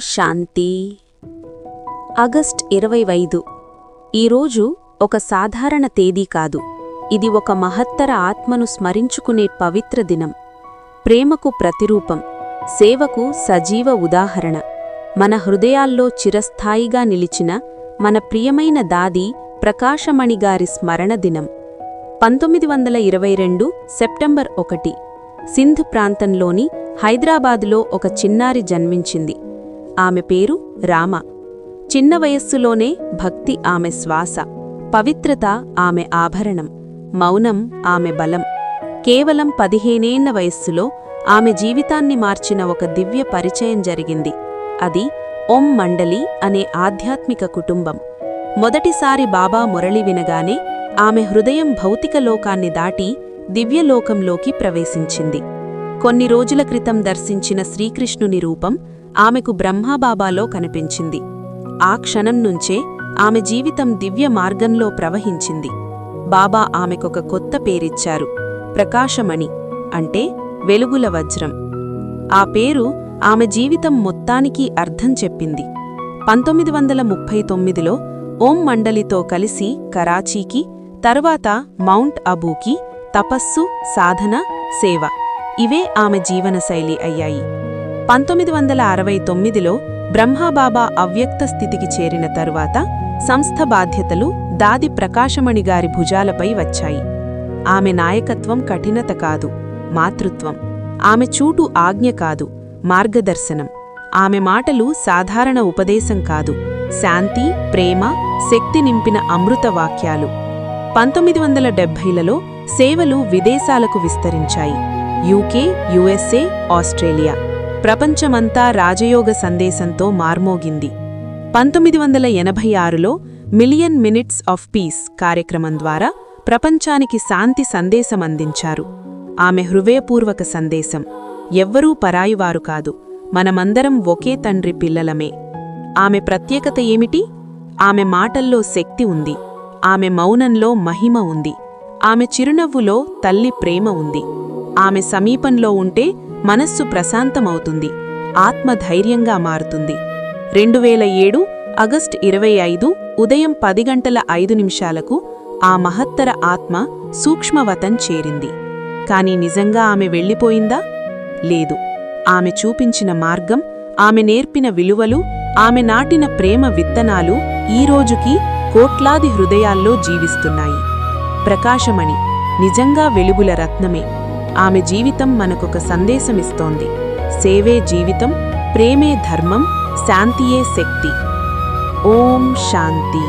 శాంతి. August 25. ఈరోజు ఒక సాధారణ తేదీ కాదు, ఇది ఒక మహత్తర ఆత్మను స్మరించుకునే పవిత్ర దినం. ప్రేమకు ప్రతిరూపం, సేవకు సజీవ ఉదాహరణ, మన హృదయాల్లో చిరస్థాయిగా నిలిచిన మన ప్రియమైన దాది ప్రకాశమణిగారి స్మరణ దినం. 1922 సెప్టెంబర్ 1. సింధ్ ప్రాంతంలోని హైదరాబాదులో ఒక చిన్నారి జన్మించింది. ఆమె పేరు రామ. చిన్న వయస్సులోనే భక్తి ఆమె శ్వాస, పవిత్రత ఆమె ఆభరణం, మౌనం ఆమె బలం. కేవలం 15 ఏళ్ల వయస్సులో ఆమె జీవితాన్ని మార్చిన ఒక దివ్య పరిచయం జరిగింది. అది ఓం మండలి అనే ఆధ్యాత్మిక కుటుంబం. మొదటిసారి బాబా మురళి వినగానే ఆమె హృదయం భౌతిక లోకాన్ని దాటి దివ్యలోకంలోకి ప్రవేశించింది. కొన్ని రోజుల క్రితం దర్శించిన శ్రీకృష్ణుని రూపం ఆమెకు బ్రహ్మాబాబాలో కనిపించింది. ఆ క్షణం నుంచే ఆమె జీవితం దివ్య మార్గంలో ప్రవహించింది. బాబా ఆమెకొక కొత్త పేరిచ్చారు, ప్రకాశమణి, అంటే వెలుగుల వజ్రం. ఆ పేరు ఆమె జీవితం మొత్తానికి అర్థం చెప్పింది. 1939లో ఓం మండలితో కలిసి కరాచీకి, తరువాత మౌంట్ అబూకి తపస్సు, సాధన, సేవ ఇవే ఆమె జీవనశైలి అయ్యాయి. 1969లో బ్రహ్మబాబా అవ్యక్త స్థితికి చేరిన తరువాత సంస్థ బాధ్యతలు దాది ప్రకాశమణిగారి భుజాలపై వచ్చాయి. ఆమె నాయకత్వం కఠినత కాదు, మాతృత్వం. ఆమె చూటు ఆజ్ఞ కాదు, మార్గదర్శనం. ఆమె మాటలు సాధారణ ఉపదేశం కాదు, శాంతి, ప్రేమ, శక్తి నింపిన అమృత వాక్యాలు. 1970లలో సేవలు విదేశాలకు విస్తరించాయి. యూకే, యుఎస్ఏ, ఆస్ట్రేలియా, ప్రపంచమంతా రాజయోగ సందేశంతో మార్మోగింది. 1986లో మిలియన్ మినిట్స్ ఆఫ్ పీస్ కార్యక్రమం ద్వారా ప్రపంచానికి శాంతి సందేశమందించారు. ఆమె హృదయపూర్వక సందేశం, ఎవ్వరూ పరాయివారు కాదు, మనమందరం ఒకే తండ్రి పిల్లలమే. ఆమె ప్రత్యేకత ఏమిటి? ఆమె మాటల్లో శక్తి ఉంది, ఆమె మౌనంలో మహిమ ఉంది, ఆమె చిరునవ్వులో తల్లి ప్రేమ ఉంది. ఆమె సమీపంలో ఉంటే మనస్సు ప్రశాంతమవుతుంది, ఆత్మ ధైర్యంగా మారుతుంది. 2007 ఆగస్ట్ 25 ఉదయం 10:05 ఆ మహత్తర ఆత్మ సూక్ష్మవతం చేరింది. కాని నిజంగా ఆమె వెళ్ళిపోయిందా? లేదు. ఆమె చూపించిన మార్గం, ఆమె నేర్పిన విలువలు, ఆమె నాటిన ప్రేమ విత్తనాలు ఈ రోజుకి కోట్లాది హృదయాల్లో జీవిస్తున్నాయి. ప్రకాశమణి నిజంగా వెలుగుల రత్నమే. ఆమె జీవితం మనకొక సందేశమిస్తోంది, సేవే జీవితం, ప్రేమే ధర్మం, శాంతియే శక్తి. ఓం శాంతి.